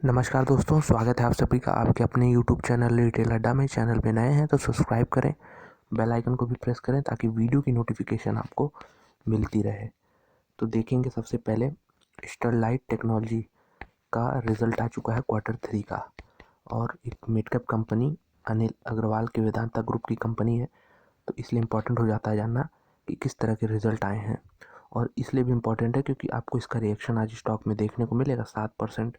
नमस्कार दोस्तों, स्वागत है आप सभी का आपके अपने यूट्यूब चैनल रिटेल अड्डा में। चैनल पे नए हैं तो सब्सक्राइब करें, बेल आइकन को भी प्रेस करें ताकि वीडियो की नोटिफिकेशन आपको मिलती रहे। तो देखेंगे सबसे पहले स्टरलाइट टेक्नोलॉजी का रिजल्ट आ चुका है Q3 का, और एक mid cap company Anil Agarwal के वेदांता ग्रुप की कंपनी है, तो इसलिए इम्पोर्टेंट हो जाता है जानना कि किस तरह के रिजल्ट आए हैं। और इसलिए भी इम्पोर्टेंट है क्योंकि आपको इसका रिएक्शन आज स्टॉक में देखने को मिलेगा। 7%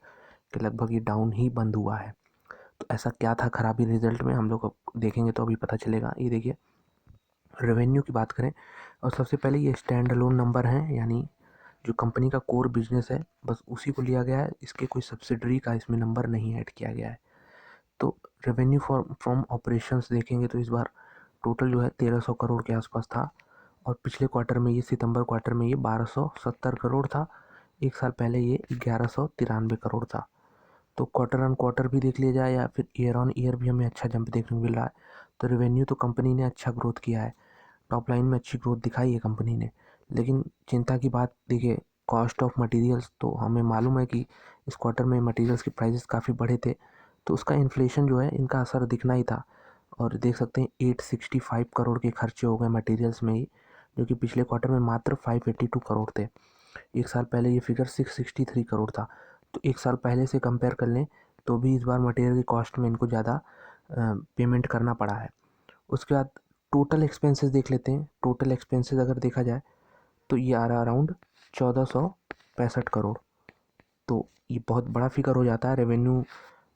के लगभग ये डाउन ही बंद हुआ है। तो ऐसा क्या था खराबी रिजल्ट में, हम लोग अब देखेंगे तो अभी पता चलेगा। ये देखिए, रेवेन्यू की बात करें और सबसे पहले ये स्टैंड अलोन नंबर हैं, यानी जो कंपनी का कोर बिजनेस है बस उसी को लिया गया है। इसके कोई सब्सिडरी का इसमें नंबर नहीं ऐड किया गया है। तो रेवेन्यू फ्रॉम ऑपरेशंस देखेंगे तो इस बार टोटल जो है 1300 करोड़ के आसपास था, और पिछले क्वार्टर में ये सितंबर क्वार्टर में ये 1270 करोड़ था। एक साल पहले ये 1193 करोड़ था। तो क्वार्टर ऑन क्वार्टर भी देख लिया जाए या फिर ईयर ऑन ईयर भी हमें अच्छा जंप देखने को मिल रहा है। तो रेवेन्यू तो कंपनी ने अच्छा ग्रोथ किया है, टॉप लाइन में अच्छी ग्रोथ दिखाई है कंपनी ने। लेकिन चिंता की बात देखिए, कॉस्ट ऑफ मटेरियल्स, तो हमें मालूम है कि इस क्वार्टर में मटेरियल्स के प्राइसेस काफ़ी बढ़े थे, तो उसका इन्फ्लेशन जो है इनका असर दिखना ही था। और देख सकते हैं 865 करोड़ के खर्चे हो गए मटेरियल्स में ही, जो कि पिछले क्वार्टर में मात्र 582 करोड़ थे। एक साल पहले ये फिगर 663 करोड़ था। तो एक साल पहले से कंपेयर कर लें तो भी इस बार मटेरियल की कॉस्ट में इनको ज़्यादा पेमेंट करना पड़ा है। उसके बाद टोटल एक्सपेंसेस देख लेते हैं। टोटल एक्सपेंसेस अगर देखा जाए तो ये आ रहा अराउंड 1465 करोड़। तो ये बहुत बड़ा फिगर हो जाता है। रेवेन्यू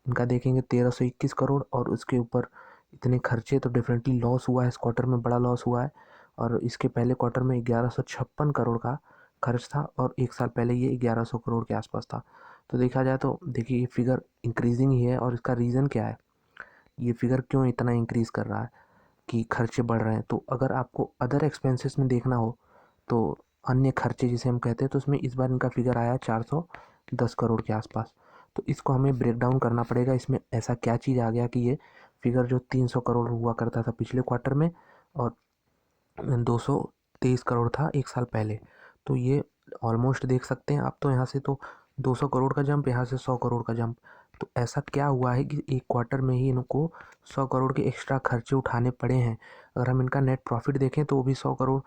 इनका देखेंगे 1321 करोड़, और उसके ऊपर इतने खर्चे, तो डेफिनेटली लॉस हुआ है इस क्वार्टर में, बड़ा लॉस हुआ है। और इसके पहले क्वार्टर में 1156 करोड़ का खर्च था, और एक साल पहले ये 1100 करोड़ के आसपास था। तो देखा जाए तो देखिए ये फिगर इंक्रीजिंग ही है, और इसका रीज़न क्या है, ये फिगर क्यों इतना इंक्रीज़ कर रहा है कि खर्चे बढ़ रहे हैं। तो अगर आपको अदर एक्सपेंसेस में देखना हो तो अन्य खर्चे जिसे हम कहते हैं, तो उसमें इस बार इनका फिगर आया 410 करोड़ के आसपास। तो इसको हमें ब्रेक डाउन करना पड़ेगा। इसमें ऐसा क्या चीज़ आ गया कि ये फिगर जो 300 करोड़ हुआ करता था पिछले क्वार्टर में, और 223 करोड़ था एक साल पहले, तो ये ऑलमोस्ट देख सकते हैं आप। तो यहाँ से तो 200 करोड़ का जंप, यहाँ से 100 करोड़ का जंप। तो ऐसा क्या हुआ है कि एक क्वार्टर में ही इनको 100 करोड़ के एक्स्ट्रा खर्चे उठाने पड़े हैं। अगर हम इनका नेट प्रॉफिट देखें तो वो भी 100 करोड़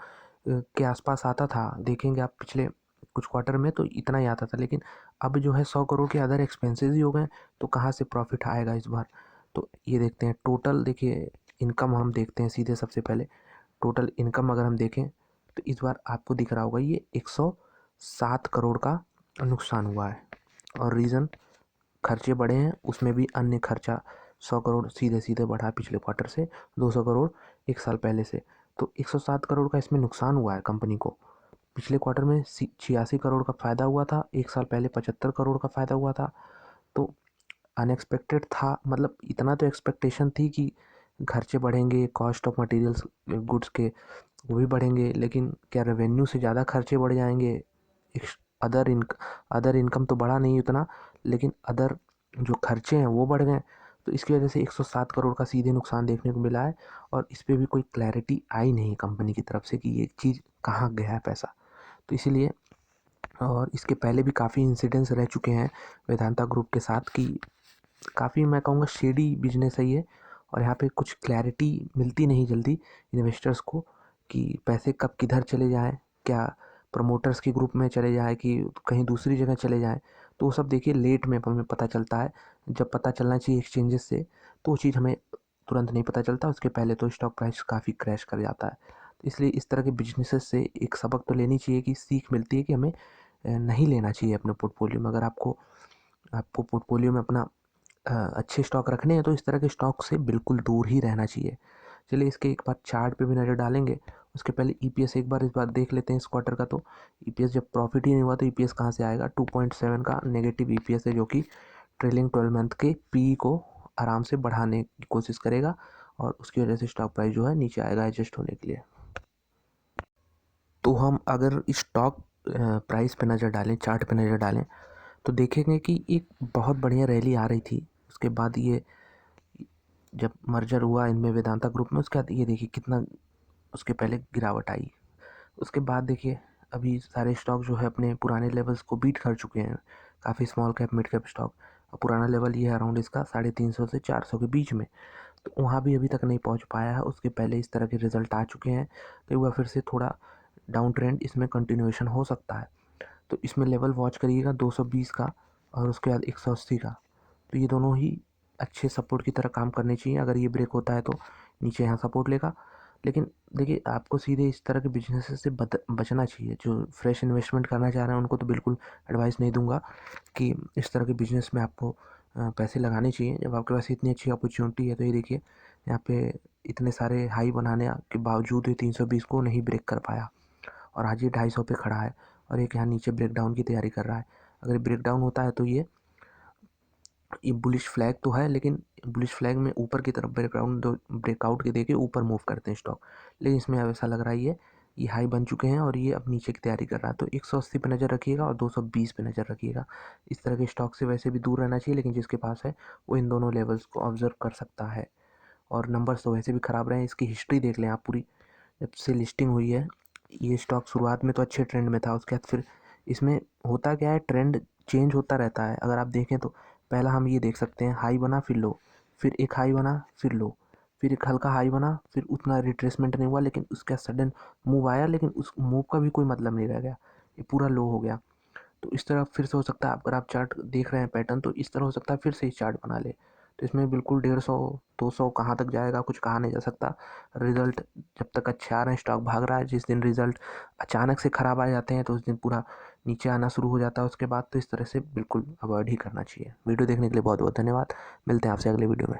के आसपास आता था। देखेंगे आप पिछले कुछ क्वार्टर में तो इतना ही आता था, लेकिन अब जो है 100 करोड़ के अदर एक्सपेंसेस ही हो गए, तो कहाँ से प्रॉफिट आएगा इस बार। तो ये देखते हैं टोटल, देखिए इनकम हम देखते हैं सीधे। सबसे पहले टोटल इनकम अगर हम देखें तो इस बार आपको दिख रहा होगा ये 107 करोड़ का नुकसान हुआ है। और रीज़न खर्चे बढ़े हैं, उसमें भी अन्य खर्चा 100 करोड़ सीधे सीधे बढ़ा पिछले क्वार्टर से, 200 करोड़ एक साल पहले से। तो 107 करोड़ का इसमें नुकसान हुआ है कंपनी को। पिछले क्वार्टर में 86 करोड़ का फ़ायदा हुआ था, एक साल पहले 75 करोड़ का फ़ायदा हुआ था। तो अनएक्सपेक्टेड था, मतलब इतना तो एक्सपेक्टेशन थी कि खर्चे बढ़ेंगे, कॉस्ट ऑफ मटेरियल्स गुड्स के वो भी बढ़ेंगे, लेकिन क्या रेवेन्यू से ज़्यादा खर्चे बढ़ जाएंगे। अदर अदर इनकम तो बढ़ा नहीं उतना, लेकिन अदर जो खर्चे हैं वो बढ़ गए। तो इसकी वजह से 107 करोड़ का सीधे नुकसान देखने को मिला है, और इस पर भी कोई क्लैरिटी आई नहीं कंपनी की तरफ से कि ये चीज़ कहाँ गया है पैसा। तो इसीलिए, और इसके पहले भी काफ़ी इंसिडेंट्स रह चुके हैं वेदांता ग्रुप के साथ कि काफ़ी, मैं कहूँगा, शेडी बिजनेस है ये। और यहाँ पे कुछ क्लैरिटी मिलती नहीं जल्दी इन्वेस्टर्स को कि पैसे कब किधर चले जाएं, क्या प्रमोटर्स के ग्रुप में चले जाएं कि कहीं दूसरी जगह चले जाएं। तो वो सब देखिए लेट में हमें पता चलता है। जब पता चलना चाहिए एक्सचेंजेस से, तो वो चीज़ हमें तुरंत नहीं पता चलता, उसके पहले तो स्टॉक प्राइस काफ़ी क्रैश कर जाता है। तो इसलिए इस तरह के बिजनेसेस से एक सबक तो लेनी चाहिए, कि सीख मिलती है कि हमें नहीं लेना चाहिए अपने पोर्टफोलियो में। अगर आपको आपको पोर्टफोलियो में अपना अच्छे स्टॉक रखने हैं तो इस तरह के स्टॉक से बिल्कुल दूर ही रहना चाहिए। चलिए इसके एक बार चार्ट पे भी नज़र डालेंगे। उसके पहले ईपीएस एक बार इस बार देख लेते हैं इस क्वार्टर का। तो ईपीएस जब प्रॉफिट ही नहीं हुआ तो ईपीएस कहाँ से आएगा। 2.7 का नेगेटिव ईपीएस है, जो कि ट्रेलिंग 12 मंथ के पी को आराम से बढ़ाने की कोशिश करेगा, और उसकी वजह से स्टॉक प्राइस जो है नीचे आएगा एडजस्ट होने के लिए। तो हम अगर स्टॉक प्राइस पे नज़र डालें, चार्ट पे नज़र डालें, तो देखेंगे कि एक बहुत बढ़िया रैली आ रही थी। उसके बाद ये जब मर्जर हुआ इनमें वेदांता ग्रुप में, उसके बाद ये देखिए कितना उसके पहले गिरावट आई। उसके बाद देखिए अभी सारे स्टॉक जो है अपने पुराने लेवल्स को बीट कर चुके हैं, काफ़ी small cap mid cap stock. और पुराना लेवल ये है अराउंड इसका 350 से 400 के बीच में। तो वहाँ भी अभी तक नहीं पहुँच पाया है, उसके पहले इस तरह के रिज़ल्ट आ चुके हैं। तो एक बार फिर से थोड़ा डाउन ट्रेंड इसमें कंटिन्यूएशन हो सकता है। तो इसमें लेवल वॉच करिएगा 220 का और उसके बाद 180 का। तो ये दोनों ही अच्छे सपोर्ट की तरह काम करने चाहिए। अगर ये ब्रेक होता है तो नीचे यहाँ सपोर्ट लेगा। लेकिन देखिए, आपको सीधे इस तरह के बिजनेस से बचना चाहिए। जो फ्रेश इन्वेस्टमेंट करना चाह रहे हैं उनको तो बिल्कुल एडवाइस नहीं दूंगा कि इस तरह के बिजनेस में आपको पैसे लगाने चाहिए। जब आपके पास इतनी अच्छी अपॉर्चुनिटी है तो ये देखिए, यहाँ पे इतने सारे हाई बनाने के बावजूद ये 320 को नहीं ब्रेक कर पाया और आज ये 250 पे खड़ा है और एक यहाँ नीचे ब्रेक डाउन की तैयारी कर रहा है। अगर ब्रेक डाउन होता है तो ये बुलिश फ्लैग तो है, लेकिन बुलिश फ्लैग में ऊपर की तरफ ब्रेकआउट के देके ऊपर मूव करते हैं स्टॉक। लेकिन इसमें अब ऐसा लग रहा है ये हाई बन चुके हैं और ये अब नीचे की तैयारी कर रहा है। तो 180 पे नज़र रखिएगा और 220 पे नज़र रखिएगा। इस तरह के स्टॉक से वैसे भी दूर रहना चाहिए, लेकिन जिसके पास है वो इन दोनों लेवल्स को ऑब्जर्व कर सकता है। और नंबर्स तो वैसे भी ख़राब रहे हैं। इसकी हिस्ट्री देख लें आप पूरी। जब से लिस्टिंग हुई है ये स्टॉक शुरुआत में तो अच्छे ट्रेंड में था, उसके बाद फिर इसमें होता क्या है, ट्रेंड चेंज होता रहता है। अगर आप देखें तो पहला हम ये देख सकते हैं, हाई बना फिर लो, फिर एक हाई बना फिर लो, फिर एक हल्का हाई बना, फिर उतना रिट्रेसमेंट नहीं हुआ, लेकिन उसका सडन मूव आया, लेकिन उस मूव का भी कोई मतलब नहीं रह गया, ये पूरा लो हो गया। तो इस तरह फिर से हो सकता है, अगर आप चार्ट देख रहे हैं पैटर्न, तो इस तरह हो सकता है फिर से इस चार्ट बना ले। तो इसमें बिल्कुल 150-200 कहाँ तक जाएगा कुछ कहा नहीं जा सकता। रिजल्ट जब तक अच्छे आ रहे हैं स्टॉक भाग रहा है। जिस दिन रिजल्ट अचानक से ख़राब आ जाते हैं तो उस दिन पूरा नीचे आना शुरू हो जाता है उसके बाद। तो इस तरह से बिल्कुल अवॉइड ही करना चाहिए। वीडियो देखने के लिए बहुत बहुत धन्यवाद। मिलते हैं आपसे अगले वीडियो में।